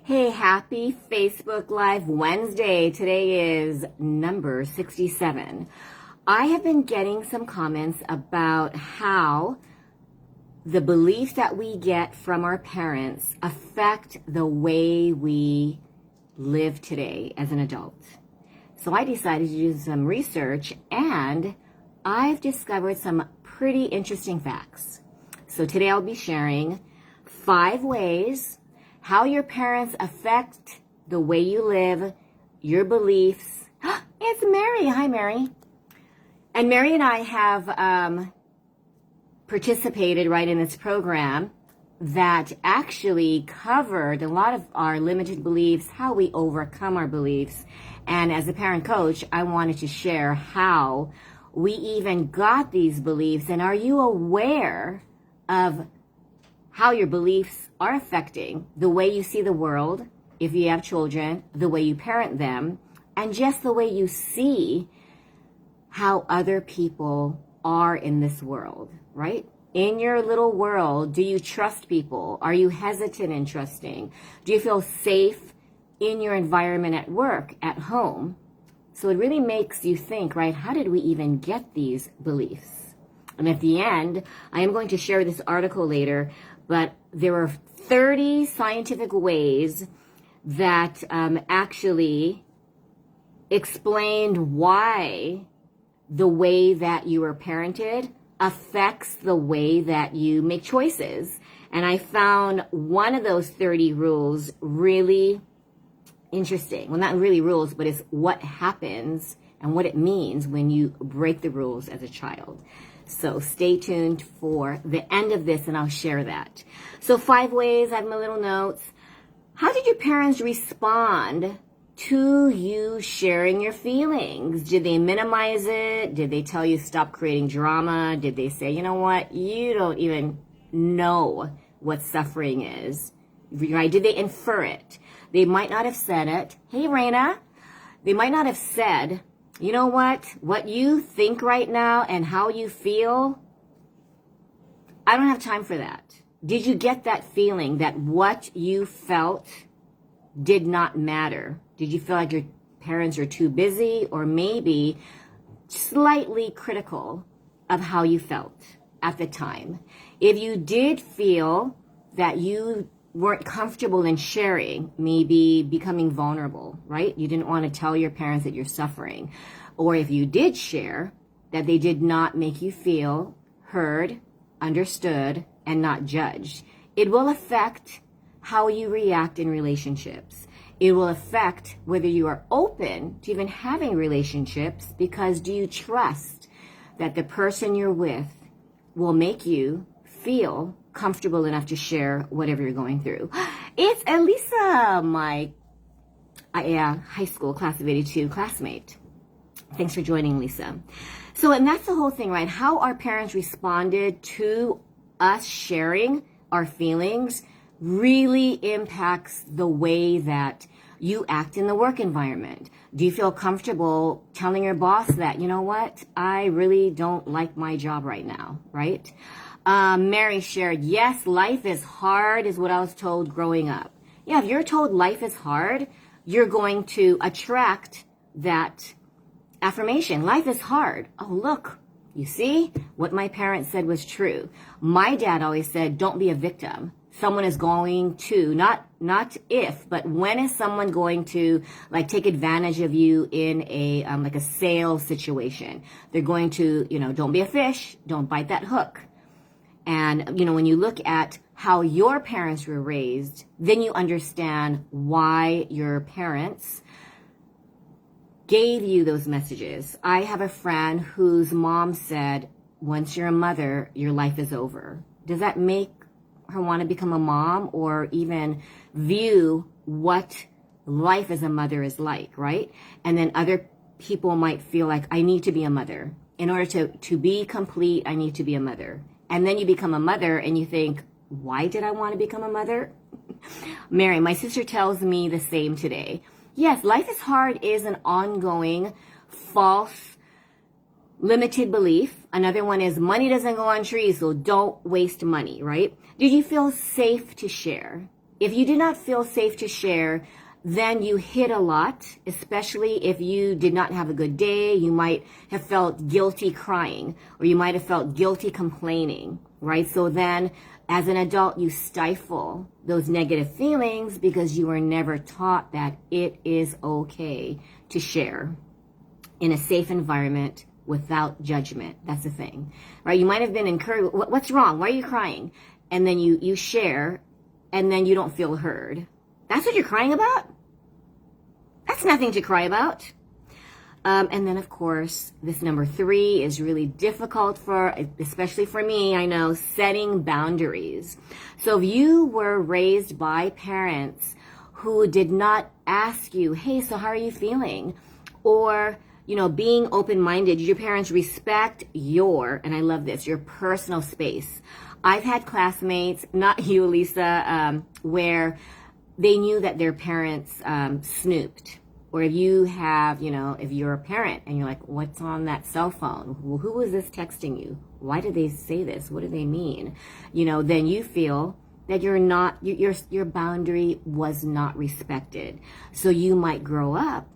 Hey, happy Facebook Live Wednesday. Today is number 67. I have been getting some comments about how the beliefs that we get from our parents affect the way we live today as an adult. So I decided to do some research and I've discovered some pretty interesting facts. So today I'll be sharing 5 ways how your parents affect the way you live, your beliefs. It's Mary. Hi, Mary. And Mary and I have participated right in this program that actually covered a lot of our limited beliefs, how we overcome our beliefs. And as a parent coach, I wanted to share how we even got these beliefs. And are you aware of how your beliefs are affecting the way you see the world, if you have children, the way you parent them, and just the way you see how other people are in this world, right? In your little world, do you trust people? Are you hesitant in trusting? Do you feel safe in your environment at work, at home? So it really makes you think, right? How did we even get these beliefs? And at the end, I am going to share this article later, but there are 30 scientific ways that actually explained why the way that you were parented affects the way that you make choices. And I found one of those 30 rules really interesting. Well, not really rules, but it's what happens and what it means when you break the rules as a child. So stay tuned for the end of this and I'll share that. So 5 ways, I have my little notes. How did your parents respond to you sharing your feelings? Did they minimize it? Did they tell you stop creating drama? Did they say, you know what, you don't even know what suffering is? Right? Did they infer it? They might not have said it. Hey, Raina. They might not have said, you know what you think right now and how you feel, I don't have time for that. Did you get that feeling that what you felt did not matter? Did you feel like your parents are too busy or maybe slightly critical of how you felt at the time? If you did feel that you weren't comfortable in sharing, maybe becoming vulnerable, right? You didn't want to tell your parents that you're suffering. Or if you did share, that they did not make you feel heard, understood, and not judged. It will affect how you react in relationships. It will affect whether you are open to even having relationships, because do you trust that the person you're with will make you feel comfortable enough to share whatever you're going through? It's Elisa, my high school class of 82 classmate. Thanks for joining, Lisa. So, and that's the whole thing, right? How our parents responded to us sharing our feelings really impacts the way that you act in the work environment. Do you feel comfortable telling your boss that, you know what, I really don't like my job right now, right? Mary shared, yes, life is hard is what I was told growing up. Yeah, if you're told life is hard, you're going to attract that affirmation. Life is hard. Oh, look, you see, what my parents said was true. My dad always said, don't be a victim. Someone is going to, not if, but when is someone going to like take advantage of you in a like a sales situation? They're going to, don't be a fish, don't bite that hook. And, when you look at how your parents were raised, then you understand why your parents gave you those messages. I have a friend whose mom said, once you're a mother, your life is over. Does that make her want to become a mom or even view what life as a mother is like, right? And then other people might feel like, I need to be a mother. In order to be complete, I need to be a mother. And then you become a mother and you think, why did I want to become a mother? Mary, my sister tells me the same today. Yes, life is hard is an ongoing false limited belief. Another one is money doesn't go on trees, so don't waste money, right? Did you feel safe to share? If you did not feel safe to share, then you hid a lot, especially if you did not have a good day. You might have felt guilty crying, or you might have felt guilty complaining, right? So then as an adult, you stifle those negative feelings because you were never taught that it is okay to share in a safe environment without judgment. That's the thing, right? You might have been encouraged. What's wrong? Why are you crying? And then you share, and then you don't feel heard. That's what you're crying about? That's nothing to cry about. And then, of course, this number 3 is really difficult especially for me, I know, setting boundaries. So if you were raised by parents who did not ask you, hey, so how are you feeling? Or, being open-minded, did your parents respect and I love this, your personal space? I've had classmates, not you, Lisa, where they knew that their parents snooped. Or if you have, if you're a parent and you're like, what's on that cell phone? Well, who was this texting you? Why did they say this? What do they mean? Then you feel that your boundary was not respected. So you might grow up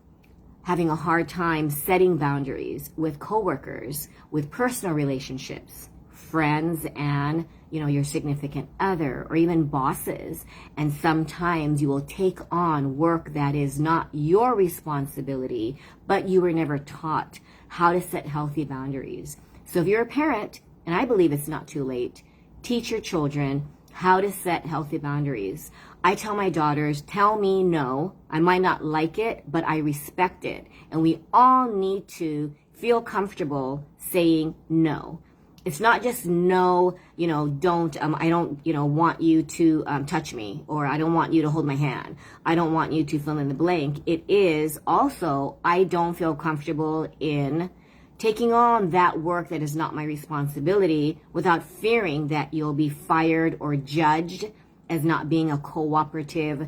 having a hard time setting boundaries with coworkers, with personal relationships, friends, and your significant other, or even bosses. And sometimes you will take on work that is not your responsibility, but you were never taught how to set healthy boundaries. So if you're a parent, and I believe it's not too late, teach your children how to set healthy boundaries. I tell my daughters, tell me no. I might not like it, but I respect it. And we all need to feel comfortable saying no. It's not just no, don't, I don't, want you to touch me, or I don't want you to hold my hand. I don't want you to fill in the blank. It is also, I don't feel comfortable in taking on that work that is not my responsibility without fearing that you'll be fired or judged as not being a cooperative,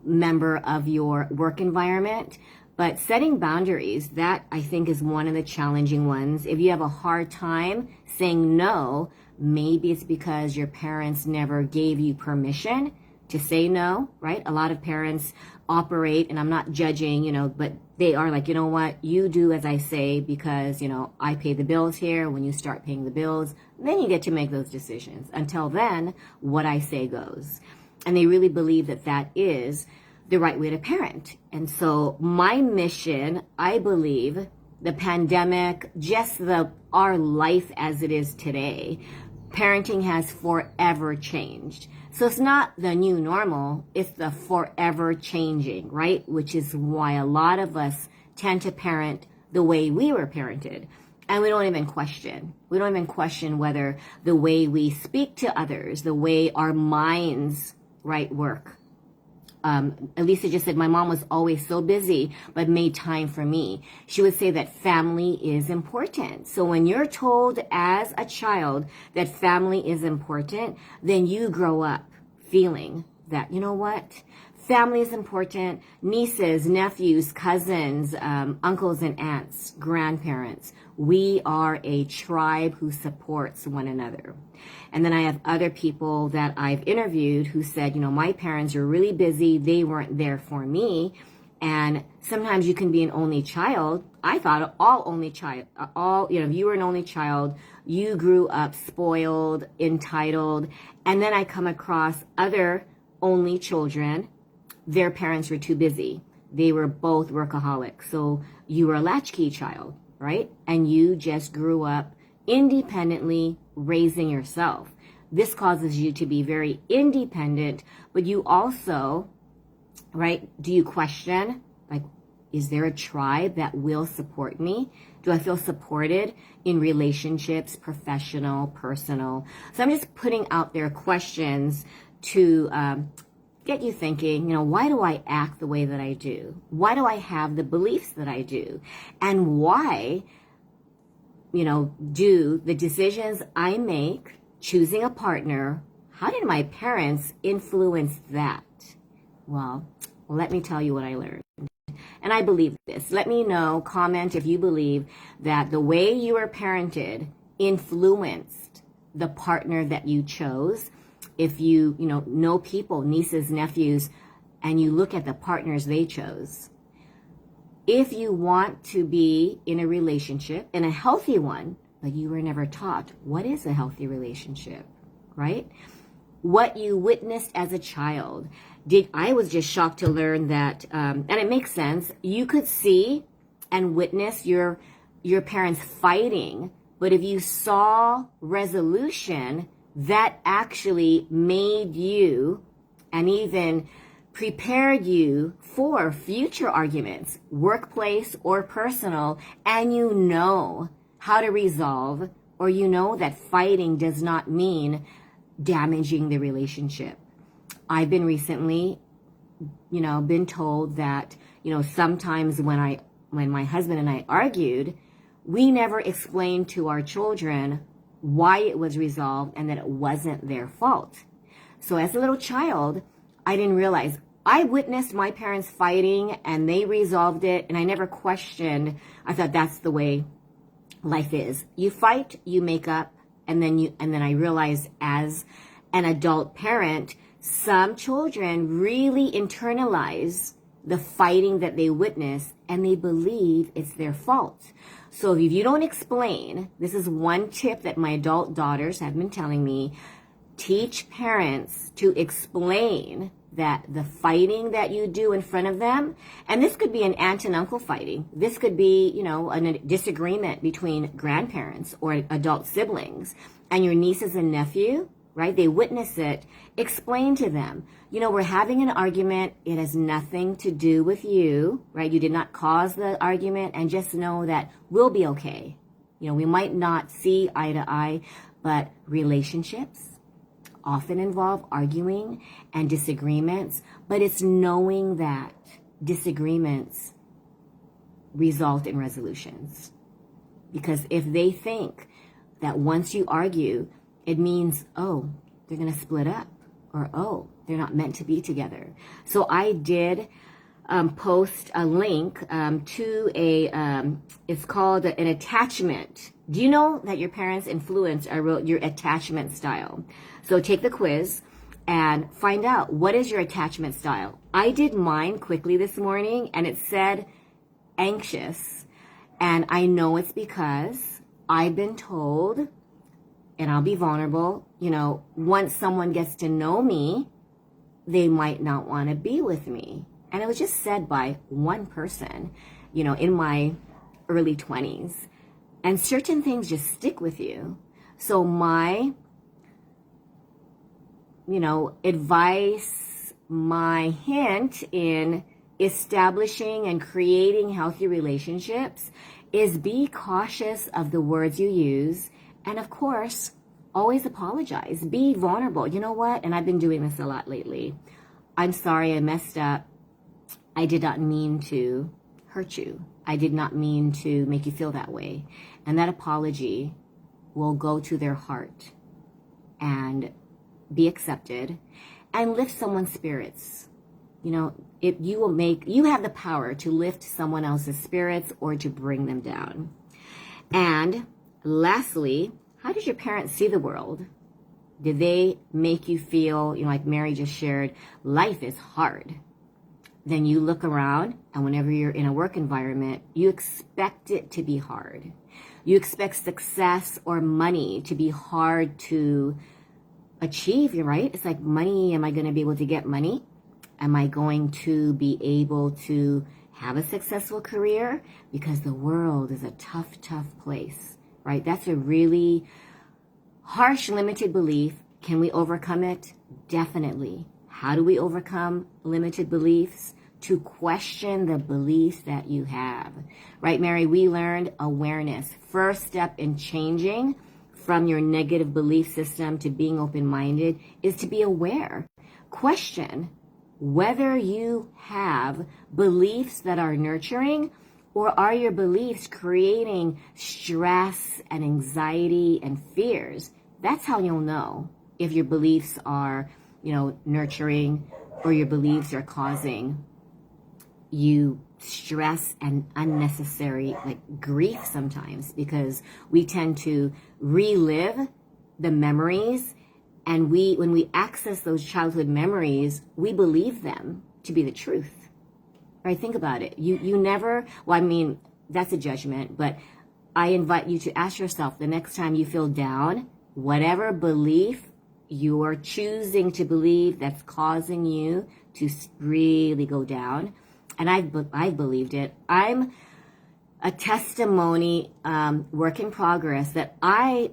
member of your work environment. But setting boundaries, that I think is one of the challenging ones. If you have a hard time saying no, maybe it's because your parents never gave you permission to say no, right? A lot of parents operate, and I'm not judging, but they are like, you know what, you do as I say because, I pay the bills here. When you start paying the bills, then you get to make those decisions. Until then, what I say goes. And they really believe that that is the right way to parent. And so my mission, I believe, the pandemic, just our life as it is today, parenting has forever changed. So it's not the new normal, it's the forever changing, right? Which is why a lot of us tend to parent the way we were parented. And we don't even question. We don't even question whether the way we speak to others, the way our minds, right, work. Elisa just said, my mom was always so busy, but made time for me. She would say that family is important. So when you're told as a child that family is important, then you grow up feeling that, you know what? Family is important. Nieces, nephews, cousins, uncles and aunts, grandparents. We are a tribe who supports one another. And then I have other people that I've interviewed who said, my parents are really busy. They weren't there for me. And sometimes you can be an only child. I thought if you were an only child, you grew up spoiled, entitled. And then I come across other only children. Their parents were too busy. They were both workaholics. So you were a latchkey child, right? And you just grew up independently raising yourself. This causes you to be very independent, but you also, right, do you question, like, is there a tribe that will support me? Do I feel supported in relationships, professional, personal? So I'm just putting out there questions to get you thinking, why do I act the way that I do? Why do I have the beliefs that I do? And why, do the decisions I make, choosing a partner, how did my parents influence that? Well, let me tell you what I learned. And I believe this. Let me know, comment if you believe that the way you were parented influenced the partner that you chose. if you know people, nieces, nephews, and you look at the partners they chose. If you want to be in a relationship, in a healthy one, but you were never taught what is a healthy relationship, right? What you witnessed as a child. I was just shocked to learn that, and it makes sense, you could see and witness your parents fighting, but if you saw resolution, that actually made you and even prepared you for future arguments, workplace or personal, and you know how to resolve, or you know that fighting does not mean damaging the relationship. I've been recently, been told that, sometimes when my husband and I argued, we never explained to our children why it was resolved and that it wasn't their fault. So as a little child, I didn't realize. I witnessed my parents fighting and they resolved it, and I never questioned. I thought that's the way life is. You fight, you make up, and then I realized as an adult parent, some children really internalize the fighting that they witness and they believe it's their fault. So if you don't explain, this is one tip that my adult daughters have been telling me, teach parents to explain that the fighting that you do in front of them, and this could be an aunt and uncle fighting. This could be, a disagreement between grandparents or adult siblings and your nieces and nephew, right? They witness it. Explain to them, we're having an argument. It has nothing to do with you, right? You did not cause the argument, and just know that we'll be okay. We might not see eye to eye, but relationships often involve arguing and disagreements, but it's knowing that disagreements result in resolutions. Because if they think that once you argue, it means, oh, they're going to split up, or oh, they're not meant to be together. So I did post a link to it's called an attachment. Do you know that your parents influence your attachment style? So take the quiz and find out, what is your attachment style? I did mine quickly this morning and it said anxious. And I know it's because I've been told, and I'll be vulnerable, once someone gets to know me, they might not want to be with me. And it was just said by one person, in my early 20s. And certain things just stick with you. So my, advice, my hint in establishing and creating healthy relationships is be cautious of the words you use. And of course, always apologize. Be vulnerable. You know what? And I've been doing this a lot lately. I'm sorry I messed up. I did not mean to hurt you. I did not mean to make you feel that way. And that apology will go to their heart and be accepted and lift someone's spirits. You have the power to lift someone else's spirits or to bring them down. And lastly, how did your parents see the world? Did they make you feel, like Mary just shared, life is hard? Then you look around, and whenever you're in a work environment, you expect it to be hard. You expect success or money to be hard to achieve, right? It's like money, am I going to be able to get money? Am I going to be able to have a successful career? Because the world is a tough, tough place, right? That's a really harsh, limited belief. Can we overcome it? Definitely. How do we overcome limited beliefs? To question the beliefs that you have. Right, Mary? We learned awareness. First step in changing from your negative belief system to being open-minded is to be aware. Question whether you have beliefs that are nurturing, or are your beliefs creating stress and anxiety and fears. That's how you'll know if your beliefs are, nurturing, or your beliefs are causing you stress and unnecessary grief sometimes, because we tend to relive the memories And when we access those childhood memories, we believe them to be the truth, right? Think about it. You never, well, I mean, that's a judgment, but I invite you to ask yourself the next time you feel down, whatever belief you're choosing to believe that's causing you to really go down. And I've believed it. I'm a testimony, work in progress, that I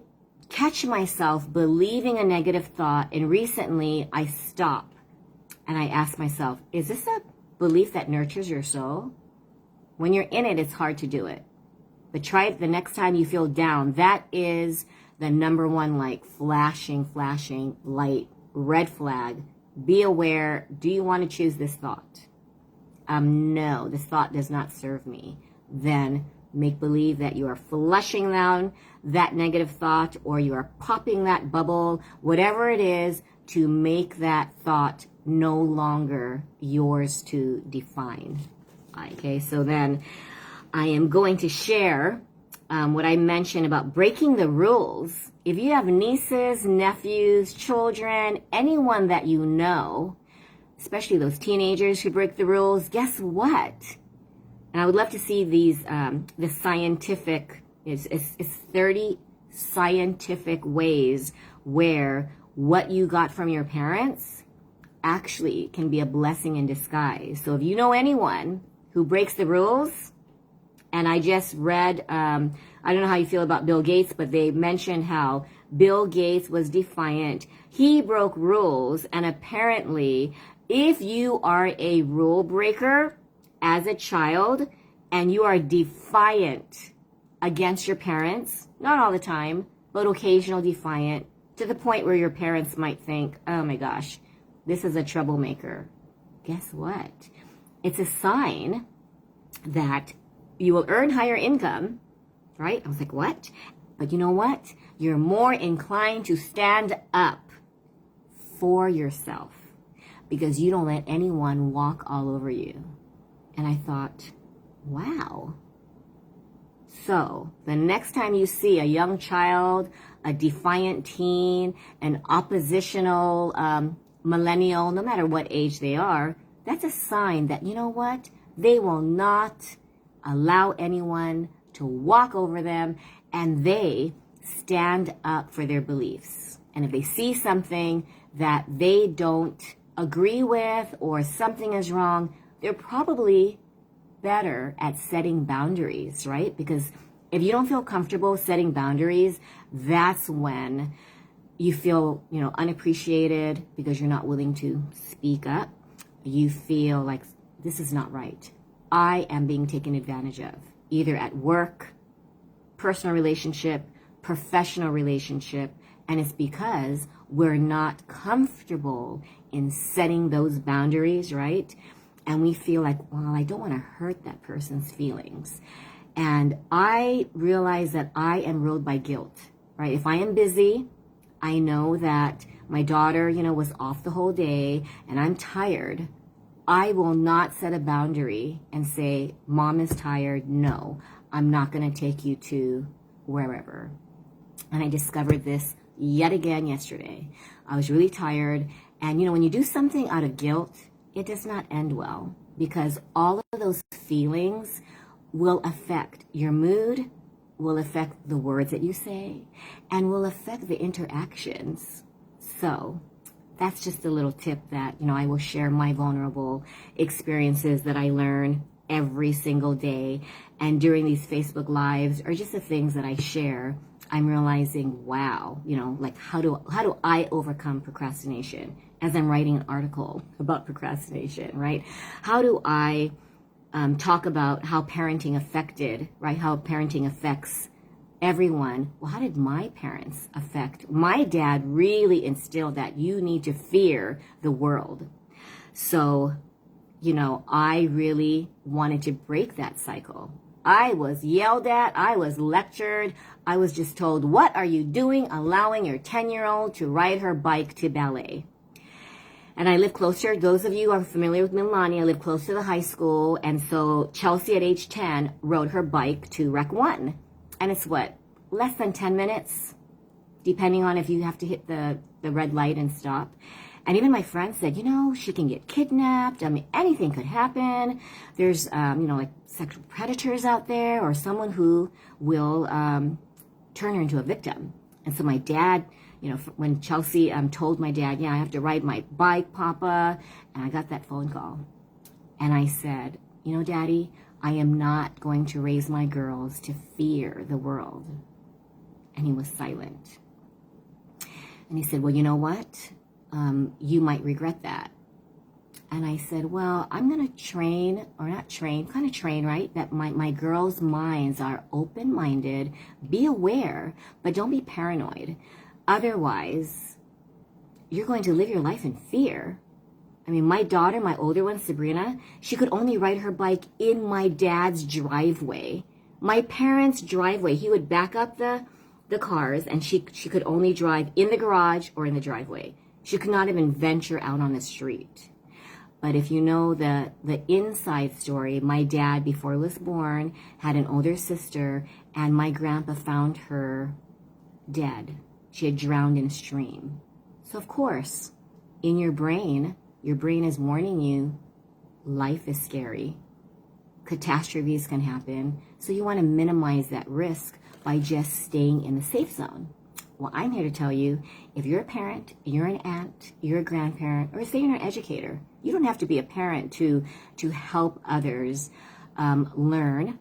catch myself believing a negative thought, and recently I stop and I ask myself, is this a belief that nurtures your soul? When you're in it, it's hard to do it. But try it the next time you feel down. That is the number one, like, flashing light, red flag. Be aware. Do you want to choose this thought? No, this thought does not serve me. Then make believe that you are flushing down that negative thought, or you are popping that bubble, whatever it is, to make that thought no longer yours to define. Okay, so then I am going to share what I mentioned about breaking the rules. If you have nieces, nephews, children, anyone that you know, especially those teenagers who break the rules, guess what? And I would love to see these, the scientific, it's 30 scientific ways where what you got from your parents actually can be a blessing in disguise. So if you know anyone who breaks the rules, and I just read, I don't know how you feel about Bill Gates, but they mentioned how Bill Gates was defiant. He broke rules, and apparently, if you are a rule breaker as a child and you are defiant against your parents, not all the time, but occasional defiant, to the point where your parents might think, oh my gosh, this is a troublemaker. Guess what? It's a sign that you will earn higher income, right? I was like, what? But you know what? You're more inclined to stand up for yourself because you don't let anyone walk all over you. And I thought, wow. So the next time you see a young child, a defiant teen, an oppositional millennial, no matter what age they are, that's a sign that, you know what? They will not allow anyone to walk over them, and they stand up for their beliefs. And if they see something that they don't agree with or something is wrong, they're probably better at setting boundaries, right? Because if you don't feel comfortable setting boundaries, that's when you feel, unappreciated because you're not willing to speak up. You feel like this is not right. I am being taken advantage of, either at work, personal relationship, professional relationship, and it's because we're not comfortable in setting those boundaries, right? And we feel like, well, I don't want to hurt that person's feelings. And I realize that I am ruled by guilt, right? If I am busy, I know that my daughter, was off the whole day and I'm tired. I will not set a boundary and say, Mom is tired. No, I'm not going to take you to wherever. And I discovered this yet again yesterday. I was really tired. And, when you do something out of guilt, it does not end well, because all of those feelings will affect your mood, will affect the words that you say, and will affect the interactions. So that's just a little tip that, I will share my vulnerable experiences that I learn every single day. And during these Facebook Lives, or just the things that I share, I'm realizing, wow, like how do I overcome procrastination? As I'm writing an article about procrastination, right? How do I talk about how parenting affected, right? How parenting affects everyone. Well, how did my parents affect? My dad really instilled that you need to fear the world. So, I really wanted to break that cycle. I was yelled at. I was lectured. I was just told, what are you doing allowing your 10-year-old to ride her bike to ballet? And I live closer. Those of you who are familiar with Milani, I live close to the high school. And so Chelsea at age 10 rode her bike to Rec 1. And it's less than 10 minutes? depending on if you have to hit the red light and stop. And even my friend said, she can get kidnapped. I mean, anything could happen. There's, like sexual predators out there, or someone who will turn her into a victim. And so my dad, when Chelsea told my dad, I have to ride my bike, Papa, and I got that phone call. And I said, Daddy, I am not going to raise my girls to fear the world. And he was silent. And he said, well, you know what? You might regret that. And I said, well, I'm going to train, right? That my girls' minds are open-minded, be aware, but don't be paranoid. Otherwise, you're going to live your life in fear. I mean, my daughter, my older one, Sabrina, she could only ride her bike in my dad's driveway. My parents' driveway. He would back up the cars, and she could only drive in the garage or in the driveway. She could not even venture out on the street. But if you know the inside story, my dad, before he was born, had an older sister, and my grandpa found her dead. She had drowned in a stream. So of course, in your brain is warning you, life is scary. Catastrophes can happen. So you want to minimize that risk by just staying in the safe zone. Well, I'm here to tell you, if you're a parent, you're an aunt, you're a grandparent, or say you're an educator, you don't have to be a parent to help others learn.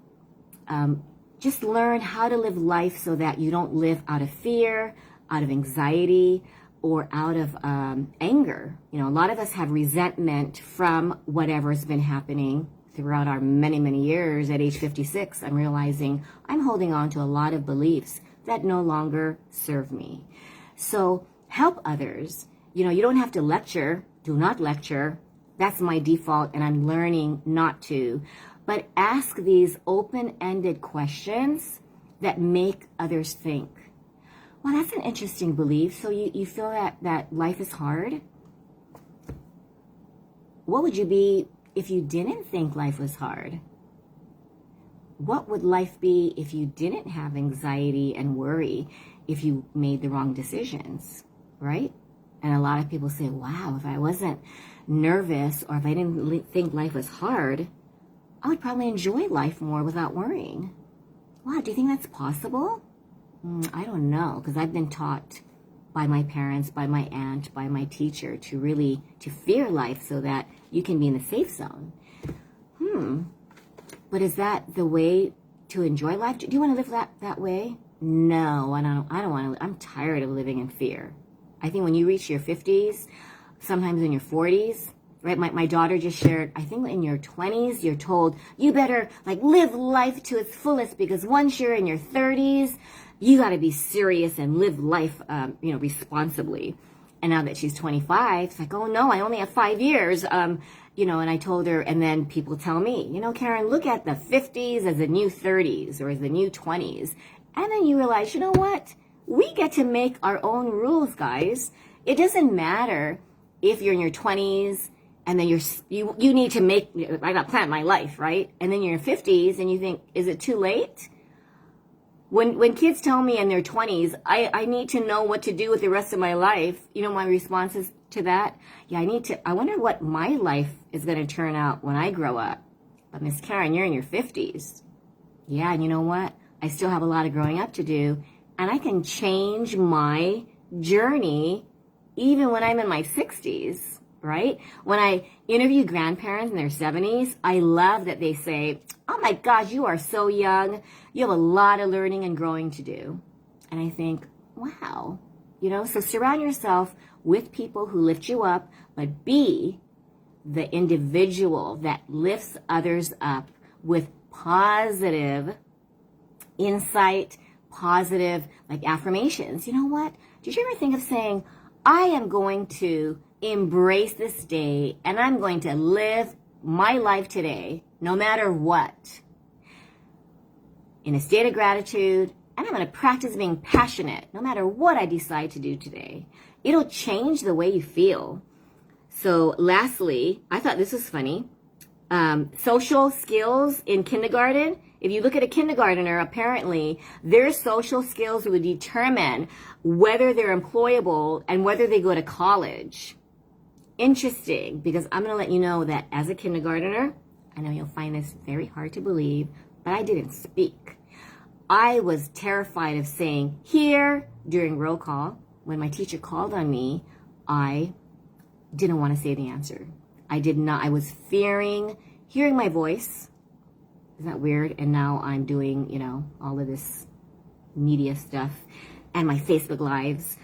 Just learn how to live life so that you don't live out of fear, out of anxiety, or out of anger. A lot of us have resentment from whatever's been happening throughout our many, many years. At age 56, I'm realizing I'm holding on to a lot of beliefs that no longer serve me. So help others. You don't have to lecture. Do not lecture. That's my default, and I'm learning not to. But ask these open-ended questions that make others think. Well, that's an interesting belief. So you feel that life is hard? What would you be if you didn't think life was hard? What would life be if you didn't have anxiety and worry, if you made the wrong decisions, right? And a lot of people say, wow, if I wasn't nervous, or if I didn't think life was hard, I would probably enjoy life more without worrying. Wow, do you think that's possible? I don't know, because I've been taught by my parents, by my aunt, by my teacher to fear life so that you can be in the safe zone. But is that the way to enjoy life? Do you want to live that way? No, I don't want to. I'm tired of living in fear. I think when you reach your 50s, sometimes in your 40s, right? My daughter just shared, I think in your 20s, you're told you better live life to its fullest, because once you're in your 30s, you got to be serious and live life, responsibly. And now that she's 25, it's like, oh no, I only have 5 years. And I told her, and then people tell me, Karen, look at the 50s as the new 30s or as the new 20s. And then you realize, you know what? We get to make our own rules, guys. It doesn't matter if you're in your 20s and then you need to I got to plan my life, right? And then you're in your 50s and you think, is it too late? When kids tell me in their 20s, I need to know what to do with the rest of my life, my response is to that, I wonder what my life is going to turn out when I grow up. But Miss Karen, you're in your 50s. Yeah, and you know what? I still have a lot of growing up to do, and I can change my journey even when I'm in my 60s, right? When I interview grandparents in their 70s, I love that they say, oh my gosh, you are so young. You have a lot of learning and growing to do. And I think, wow, so surround yourself with people who lift you up, but be the individual that lifts others up with positive insight, positive affirmations. You know what? Did you ever think of saying, I am going to embrace this day and I'm going to live my life today, no matter what, in a state of gratitude, and I'm going to practice being passionate no matter what I decide to do today. It'll change the way you feel. So lastly, I thought this was funny. Social skills in kindergarten If you look at a kindergartner, apparently their social skills will determine whether they're employable and whether they go to college. Interesting, because I'm going to let you know that as a kindergartner, I know you'll find this very hard to believe, but I didn't speak. I was terrified of saying here during roll call. When my teacher called on me, I didn't want to say the answer. I did not. I was fearing hearing my voice. Isn't that weird? And now I'm doing, all of this media stuff and my Facebook lives.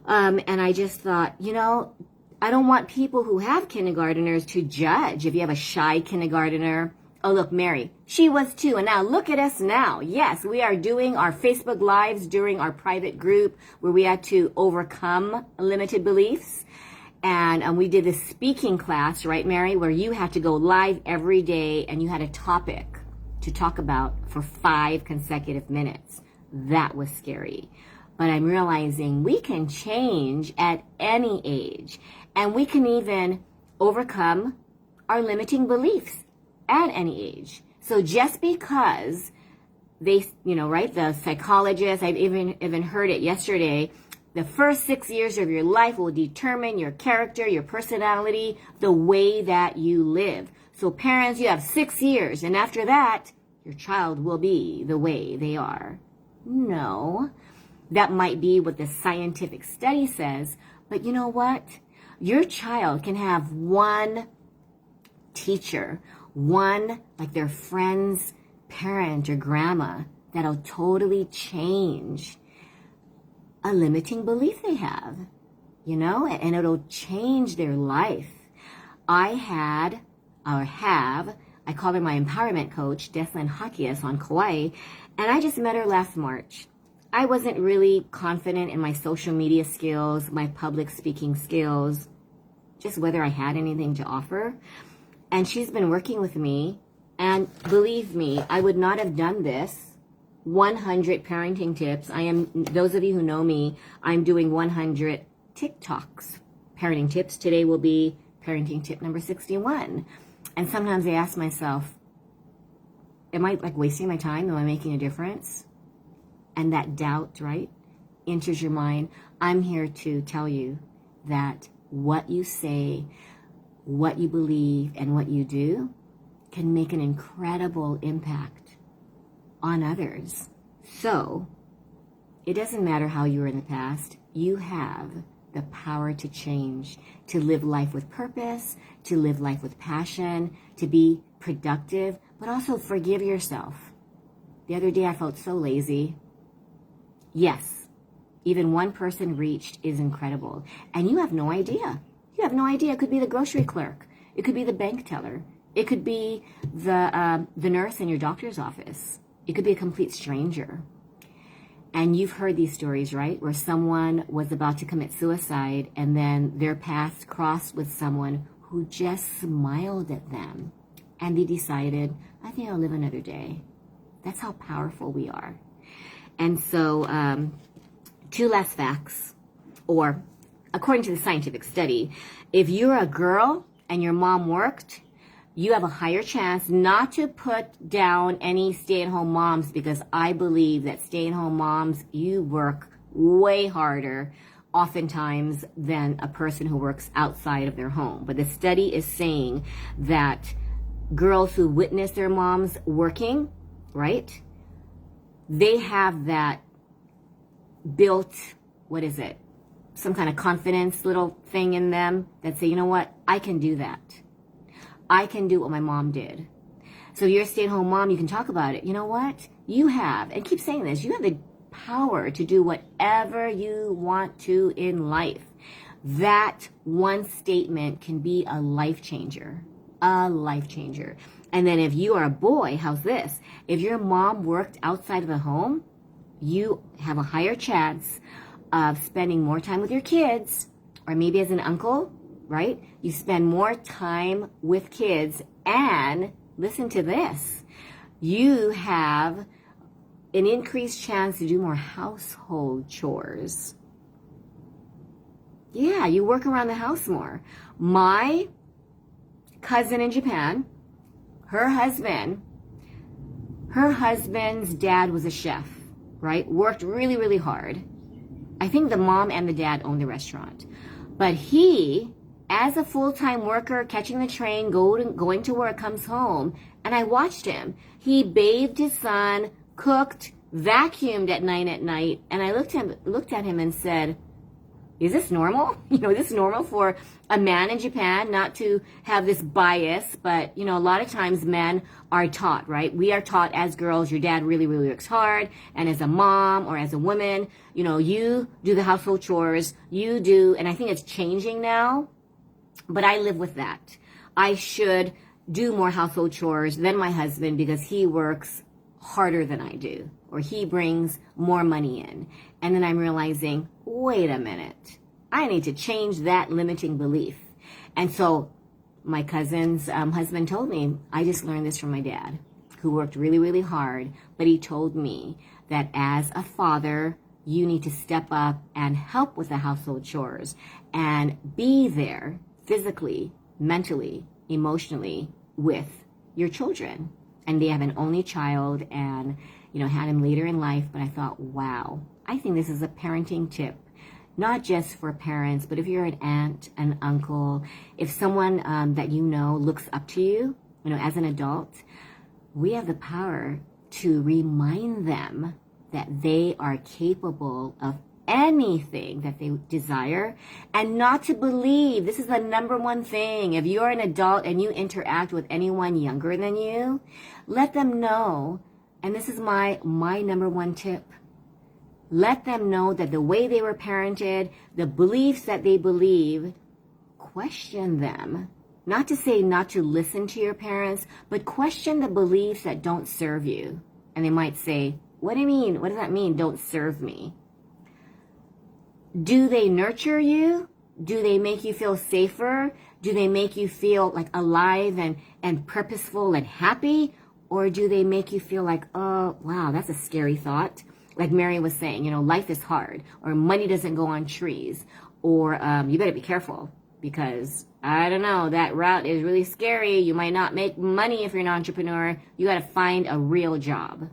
And I just thought, I don't want people who have kindergarteners to judge. If you have a shy kindergartner, oh, look, Mary, she was too. And now look at us now. Yes, we are doing our Facebook lives during our private group where we had to overcome limited beliefs. And we did this speaking class, right, Mary, where you had to go live every day and you had a topic to talk about for 5 consecutive minutes. That was scary. But I'm realizing we can change at any age. And we can even overcome our limiting beliefs at any age. So just because they, the psychologist, I've even heard it yesterday, the first 6 years of your life will determine your character, your personality, the way that you live. So parents, you have 6 years, and after that, your child will be the way they are. No, that might be what the scientific study says, but you know what? Your child can have one teacher, one, like their friend's parent or grandma, that'll totally change a limiting belief they have, and it'll change their life. I call her my empowerment coach, Deslyn Hakias on Kauai, and I just met her last March. I wasn't really confident in my social media skills, my public speaking skills, just whether I had anything to offer. And she's been working with me, and believe me, I would not have done this. 100 parenting tips. Those of you who know me, I'm doing 100 TikToks. Parenting tips. Today will be parenting tip number 61. And sometimes I ask myself, am I wasting my time? Am I making a difference? And that doubt, right, enters your mind. I'm here to tell you that what you say, what you believe, and what you do can make an incredible impact on others. So it doesn't matter how you were in the past. You have the power to change, to live life with purpose, to live life with passion, to be productive, but also forgive yourself. The other day I felt so lazy. Yes, even one person reached is incredible. And you have no idea. You have no idea. It could be the grocery clerk. It could be the bank teller. It could be the nurse in your doctor's office. It could be a complete stranger. And you've heard these stories, right? Where someone was about to commit suicide and then their paths crossed with someone who just smiled at them. And they decided, I think I'll live another day. That's how powerful we are. And so 2 last facts, or according to the scientific study, if you're a girl and your mom worked, you have a higher chance not to put down any stay-at-home moms, because I believe that stay-at-home moms, you work way harder oftentimes than a person who works outside of their home. But the study is saying that girls who witness their moms working, right, they have that built, some kind of confidence little thing in them that say, you know what, I can do that. I can do what my mom did. So you're a stay-at-home mom, you can talk about it. You know what? You have, and keep saying this, you have the power to do whatever you want to in life. That one statement can be a life changer. A life changer. And then if you are a boy, how's this? If your mom worked outside of the home, you have a higher chance of spending more time with your kids, or maybe as an uncle, right? You spend more time with kids, and listen to this, you have an increased chance to do more household chores. Yeah, you work around the house more. My cousin in Japan, her husband Her husband's dad was a chef, right? Worked really, really hard. I think the mom and the dad owned the restaurant. But he, as a full-time worker, catching the train, going to work, comes home, and I watched him. He bathed his son, cooked, vacuumed at 9 at night, and I looked at him and said, is this normal? Is this normal for a man in Japan not to have this bias? But, a lot of times men are taught, right? We are taught as girls, your dad really, really works hard. And as a mom or as a woman, you do the household chores, you do, and I think it's changing now, but I live with that. I should do more household chores than my husband because he works harder than I do, or he brings more money in. And then I'm realizing, wait a minute, I need to change that limiting belief. And so my cousin's husband told me, I just learned this from my dad, who worked really, really hard, but he told me that as a father, you need to step up and help with the household chores and be there physically, mentally, emotionally with your children. And they have an only child and, had him later in life. But I thought, wow, I think this is a parenting tip, not just for parents, but if you're an aunt, an uncle, if someone that looks up to you, as an adult, we have the power to remind them that they are capable of anything that they desire, and not to believe, this is the number one thing, if you're an adult and you interact with anyone younger than you, let them know, and this is my number one tip, let them know that the way they were parented, the beliefs that they believe, question them. Not to say not to listen to your parents, but question the beliefs that don't serve you. And they might say, what do you mean? What does that mean, don't serve me? Do they nurture you? Do they make you feel safer? Do they make you feel like alive and purposeful and happy? Or do they make you feel like, oh, wow, that's a scary thought? Like Mary was saying, life is hard, or money doesn't go on trees, or you better be careful because, I don't know, that route is really scary. You might not make money if you're an entrepreneur. You got to find a real job.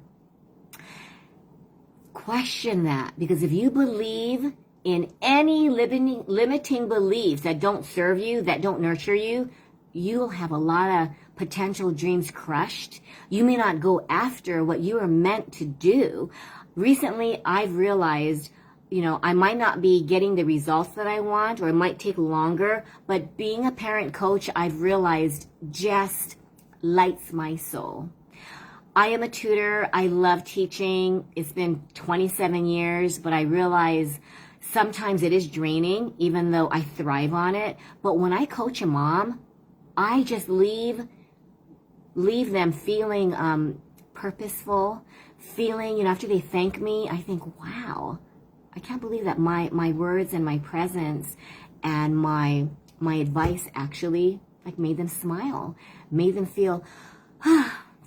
Question that, because if you believe in any limiting beliefs that don't serve you, that don't nurture you, you'll have a lot of potential dreams crushed. You may not go after what you are meant to do. Recently, I've realized, I might not be getting the results that I want, or it might take longer, but being a parent coach, I've realized just lights my soul. I am a tutor. I love teaching. It's been 27 years, but I realize sometimes it is draining, even though I thrive on it. But when I coach a mom, I just leave them feeling purposeful, feeling, after they thank me, I think, wow, I can't believe that my words and my presence and my advice actually made them smile, made them feel,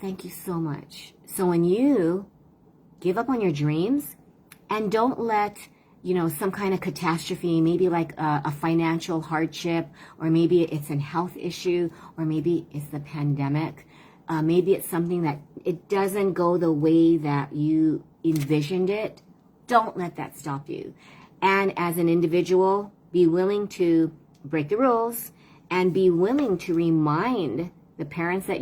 thank you so much. So when you give up on your dreams and don't let some kind of catastrophe, maybe like a financial hardship, or maybe it's a health issue, or maybe it's the pandemic. Maybe it's something that it doesn't go the way that you envisioned it. Don't let that stop you. And as an individual, be willing to break the rules and be willing to remind the parents that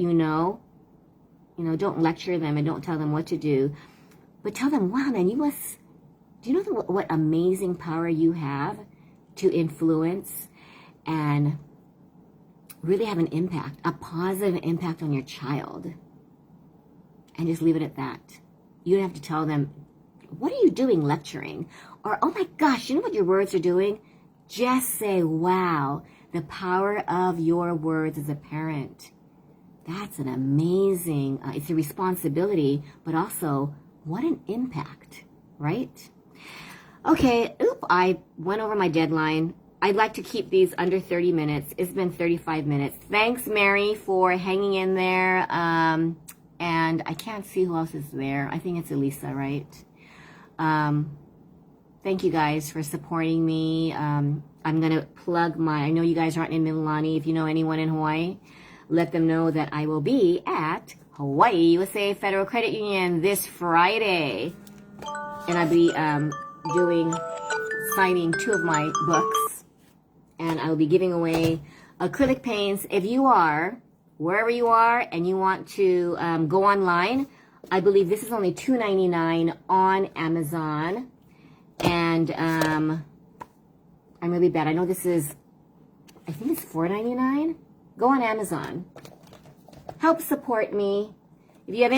don't lecture them and don't tell them what to do, but tell them, wow, man, do you know what amazing power you have to influence and really have an impact, a positive impact on your child? And just leave it at that. You don't have to tell them, what are you doing lecturing? Or, oh my gosh, you know what your words are doing? Just say, wow, the power of your words as a parent. That's an amazing, it's a responsibility, but also what an impact, right? Okay, I went over my deadline. I'd like to keep these under 30 minutes. It's been 35 minutes. Thanks, Mary, for hanging in there. And I can't see who else is there. I think it's Elisa, right? Thank you guys for supporting me. I'm going to plug I know you guys aren't in Mililani. If you know anyone in Hawaii, let them know that I will be at Hawaii USA Federal Credit Union this Friday. And I'll be signing 2 of my books. And I will be giving away acrylic paints. If you are, wherever you are, and you want to go online, I believe this is only $2.99 on Amazon. And I'm really bad. I know this is, I think it's $4.99. Go on Amazon. Help support me. If you have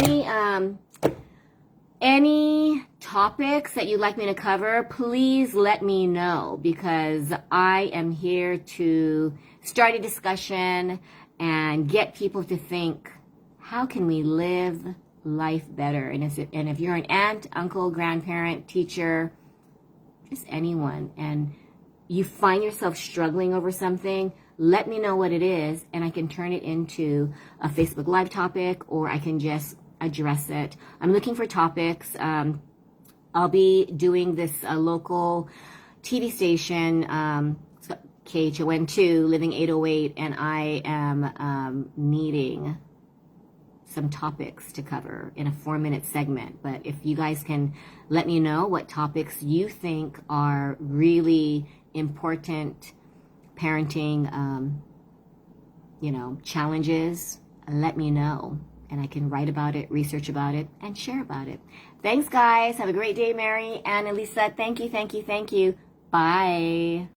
any topics that you'd like me to cover, please let me know, because I am here to start a discussion and get people to think, how can we live life better? And if you're an aunt, uncle, grandparent, teacher, just anyone, and you find yourself struggling over something, let me know what it is, and I can turn it into a Facebook Live topic, or I can just address it. I'm looking for topics. I'll be doing this local TV station, KHON2, Living 808, and I am needing some topics to cover in a 4-minute segment. But if you guys can let me know what topics you think are really important parenting, challenges, let me know. And I can write about it, research about it, and share about it. Thanks, guys. Have a great day, Mary and Elisa. Thank you, thank you, thank you. Bye.